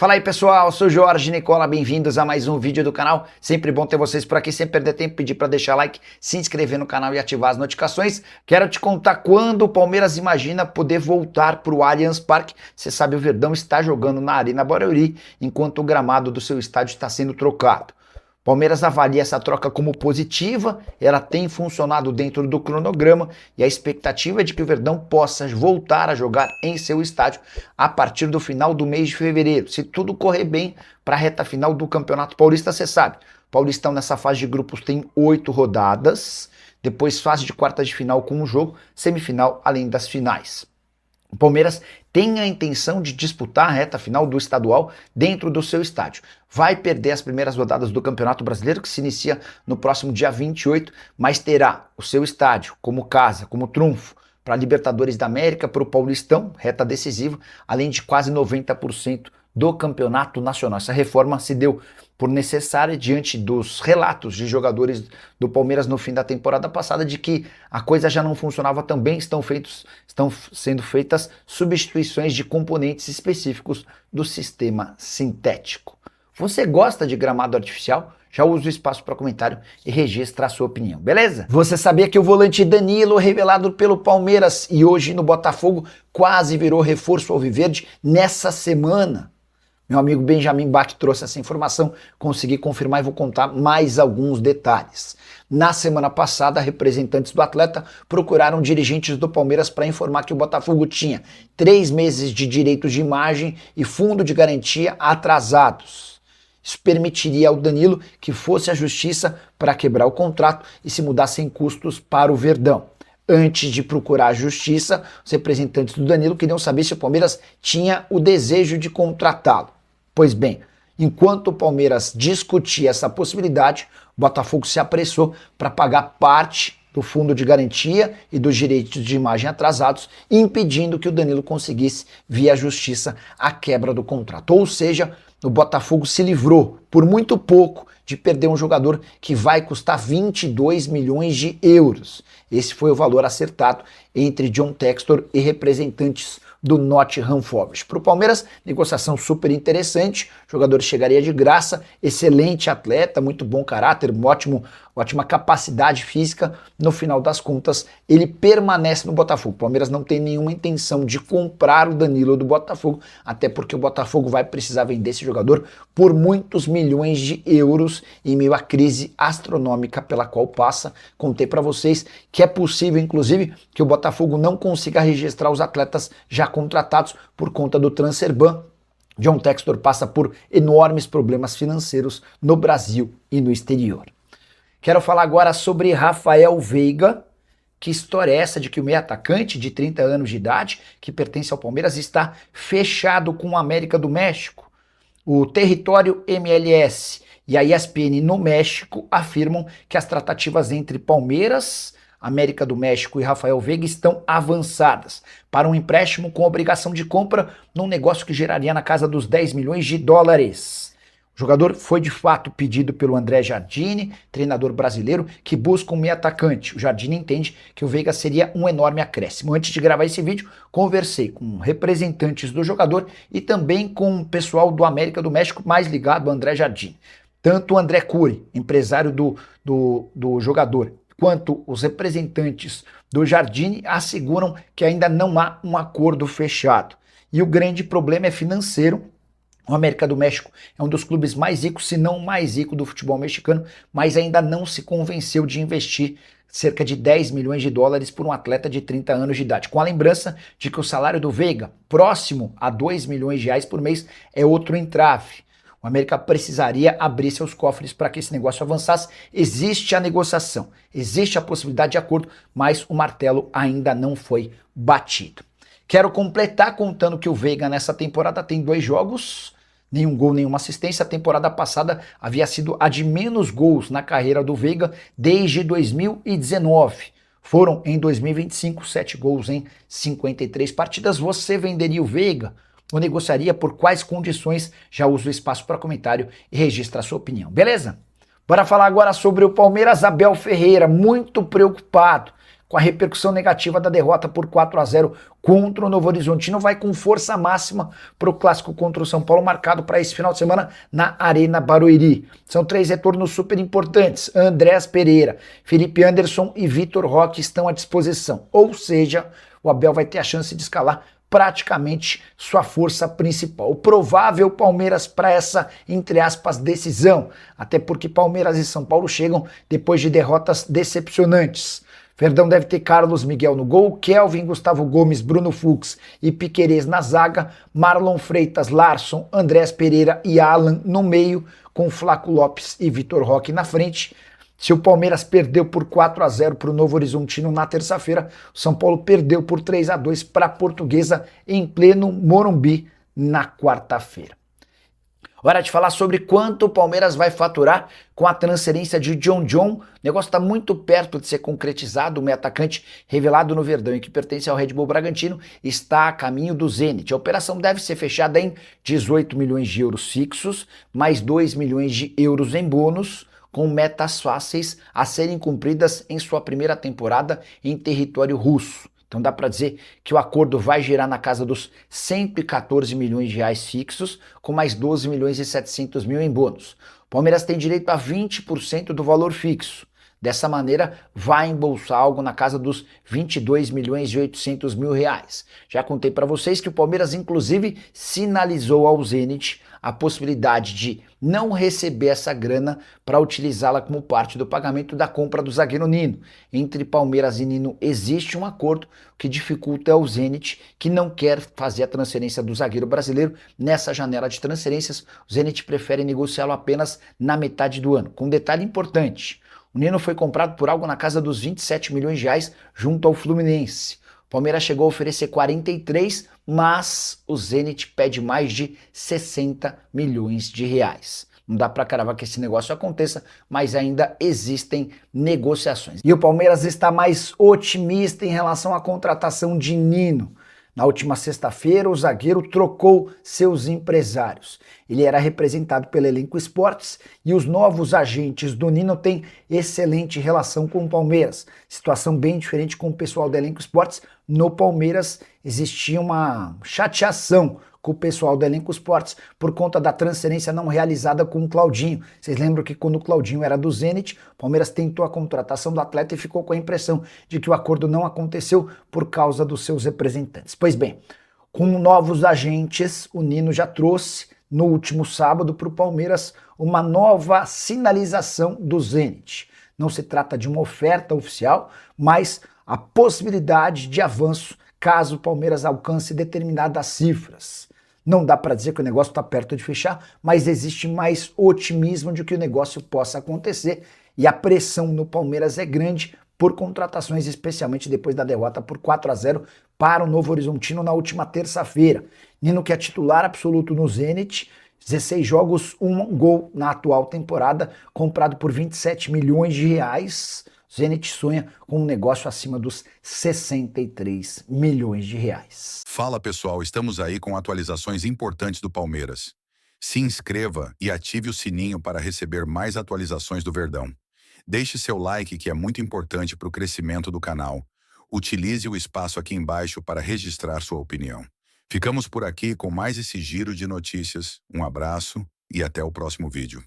Fala aí pessoal, eu sou Jorge Nicola, bem-vindos a mais um vídeo do canal. Sempre bom ter vocês por aqui, sem perder tempo, pedir para deixar like, se inscrever no canal e ativar as notificações. Quero te contar quando o Palmeiras imagina poder voltar para o Allianz Parque. Você sabe, o Verdão está jogando na Arena Barueri, enquanto o gramado do seu estádio está sendo trocado. Palmeiras avalia essa troca como positiva, ela tem funcionado dentro do cronograma e a expectativa é de que o Verdão possa voltar a jogar em seu estádio a partir do final do mês de fevereiro. Se tudo correr bem para a reta final do Campeonato Paulista, você sabe, Paulistão nessa fase de grupos tem 8 rodadas, depois fase de quartas de final com um jogo, semifinal além das finais. O Palmeiras tem a intenção de disputar a reta final do estadual dentro do seu estádio. Vai perder as primeiras rodadas do Campeonato Brasileiro, que se inicia no próximo dia 28, mas terá o seu estádio como casa, como trunfo, para a Libertadores da América, para o Paulistão, reta decisiva, além de quase 90% do Campeonato Nacional. Essa reforma se deu por necessária diante dos relatos de jogadores do Palmeiras no fim da temporada passada de que a coisa já não funcionava tão bem, estão sendo feitas substituições de componentes específicos do sistema sintético. Você gosta de gramado artificial? Já usa o espaço para comentário e registra a sua opinião, beleza? Você sabia que o volante Danilo, revelado pelo Palmeiras e hoje no Botafogo, quase virou reforço alviverde nessa semana? Meu amigo Benjamin Bach trouxe essa informação, consegui confirmar e vou contar mais alguns detalhes. Na semana passada, representantes do atleta procuraram dirigentes do Palmeiras para informar que o Botafogo tinha 3 meses de direitos de imagem e fundo de garantia atrasados. Isso permitiria ao Danilo que fosse à justiça para quebrar o contrato e se mudar sem custos para o Verdão. Antes de procurar a justiça, os representantes do Danilo queriam saber se o Palmeiras tinha o desejo de contratá-lo. Pois bem, enquanto o Palmeiras discutia essa possibilidade, o Botafogo se apressou para pagar parte do fundo de garantia e dos direitos de imagem atrasados, impedindo que o Danilo conseguisse, via justiça, a quebra do contrato. Ou seja, o Botafogo se livrou, por muito pouco, de perder um jogador que vai custar 22 milhões de euros. Esse foi o valor acertado entre John Textor e representantes do Nottingham Forest. Para o Palmeiras, negociação super interessante, o jogador chegaria de graça, excelente atleta, muito bom caráter, ótima capacidade física. No final das contas, ele permanece no Botafogo. O Palmeiras não tem nenhuma intenção de comprar o Danilo do Botafogo, até porque o Botafogo vai precisar vender esse jogador por muitos milhões de euros em meio à crise astronômica pela qual passa. Contei para vocês que é possível, inclusive, que o Botafogo não consiga registrar os atletas já contratados por conta do transfer ban. John Textor passa por enormes problemas financeiros no Brasil e no exterior. Quero falar agora sobre Rafael Veiga. Que história é essa de que o meio atacante de 30 anos de idade, que pertence ao Palmeiras, está fechado com o América do México? O Território MLS e a ESPN no México afirmam que as tratativas entre Palmeiras, América do México e Rafael Veiga estão avançadas para um empréstimo com obrigação de compra num negócio que geraria na casa dos 10 milhões de dólares. O jogador foi de fato pedido pelo André Jardine, treinador brasileiro, que busca um meio atacante. O Jardine entende que o Veiga seria um enorme acréscimo. Antes de gravar esse vídeo, conversei com representantes do jogador e também com o pessoal do América do México mais ligado ao André Jardine. Tanto o André Curi, empresário do jogador, quanto os representantes do Jardine asseguram que ainda não há um acordo fechado. E o grande problema é financeiro. O América do México é um dos clubes mais ricos, se não o mais rico do futebol mexicano, mas ainda não se convenceu de investir cerca de 10 milhões de dólares por um atleta de 30 anos de idade. Com a lembrança de que o salário do Veiga, próximo a 2 milhões de reais por mês, é outro entrave. O América precisaria abrir seus cofres para que esse negócio avançasse. Existe a negociação, existe a possibilidade de acordo, mas o martelo ainda não foi batido. Quero completar contando que o Veiga nessa temporada tem 2 jogos, nenhum gol, nenhuma assistência. A temporada passada havia sido a de menos gols na carreira do Veiga desde 2019. Foram em 2025 7 gols em 53 partidas. Você venderia o Veiga? Ou negociaria por quais condições? Já uso o espaço para comentário e registra a sua opinião, beleza? Bora falar agora sobre o Palmeiras. Abel Ferreira, muito preocupado com a repercussão negativa da derrota por 4-0 contra o Novo Horizontino, vai com força máxima para o clássico contra o São Paulo, marcado para esse final de semana na Arena Barueri. São 3 retornos super importantes. Andréas Pereira, Felipe Anderson e Vitor Roque estão à disposição. Ou seja, o Abel vai ter a chance de escalar praticamente sua força principal. O provável Palmeiras para essa, entre aspas, decisão. Até porque Palmeiras e São Paulo chegam depois de derrotas decepcionantes. Verdão deve ter Carlos Miguel no gol, Kelvin, Gustavo Gomes, Bruno Fux e Piquerez na zaga, Marlon Freitas, Larson, Andrés Pereira e Alan no meio, com Flaco Lopes e Vitor Roque na frente. Se o Palmeiras perdeu por 4-0 para o Novo Horizontino na terça-feira, o São Paulo perdeu por 3-2 para a Portuguesa em pleno Morumbi na quarta-feira. Hora de falar sobre quanto o Palmeiras vai faturar com a transferência de John. O negócio está muito perto de ser concretizado. O meio atacante revelado no Verdão e que pertence ao Red Bull Bragantino está a caminho do Zenit. A operação deve ser fechada em 18 milhões de euros fixos, mais 2 milhões de euros em bônus, com metas fáceis a serem cumpridas em sua primeira temporada em território russo. Então dá para dizer que o acordo vai girar na casa dos 114 milhões de reais fixos, com mais 12 milhões e 700 mil em bônus. O Palmeiras tem direito a 20% do valor fixo. Dessa maneira, vai embolsar algo na casa dos 22 milhões e 800 mil reais. Já contei para vocês que o Palmeiras, inclusive, sinalizou ao Zenit a possibilidade de não receber essa grana para utilizá-la como parte do pagamento da compra do zagueiro Nino. Entre Palmeiras e Nino existe um acordo que dificulta ao Zenit, que não quer fazer a transferência do zagueiro brasileiro nessa janela de transferências. O Zenit prefere negociá-lo apenas na metade do ano. Com um detalhe importante: o Nino foi comprado por algo na casa dos 27 milhões de reais junto ao Fluminense. O Palmeiras chegou a oferecer 43, mas o Zenit pede mais de 60 milhões de reais. Não dá para cravar que esse negócio aconteça, mas ainda existem negociações. E o Palmeiras está mais otimista em relação à contratação de Nino. Na última sexta-feira, o zagueiro trocou seus empresários. Ele era representado pelo Elenco Esportes e os novos agentes do Nino têm excelente relação com o Palmeiras. Situação bem diferente com o pessoal do Elenco Esportes. No Palmeiras existia uma chateação com o pessoal do Elenco Esportes por conta da transferência não realizada com o Claudinho. Vocês lembram que quando o Claudinho era do Zenit, o Palmeiras tentou a contratação do atleta e ficou com a impressão de que o acordo não aconteceu por causa dos seus representantes. Pois bem, com novos agentes, o Nino já trouxe no último sábado para o Palmeiras uma nova sinalização do Zenit. Não se trata de uma oferta oficial, mas a possibilidade de avanço caso o Palmeiras alcance determinadas cifras. Não dá para dizer que o negócio está perto de fechar, mas existe mais otimismo de que o negócio possa acontecer e a pressão no Palmeiras é grande por contratações, especialmente depois da derrota por 4-0 para o Novo Horizontino na última terça-feira. Nino, que é titular absoluto no Zenit, 16 jogos, 1 gol na atual temporada, comprado por 27 milhões de reais. O Zenit sonha com um negócio acima dos 63 milhões de reais. Fala pessoal, estamos aí com atualizações importantes do Palmeiras. Se inscreva e ative o sininho para receber mais atualizações do Verdão. Deixe seu like, que é muito importante para o crescimento do canal. Utilize o espaço aqui embaixo para registrar sua opinião. Ficamos por aqui com mais esse giro de notícias. Um abraço e até o próximo vídeo.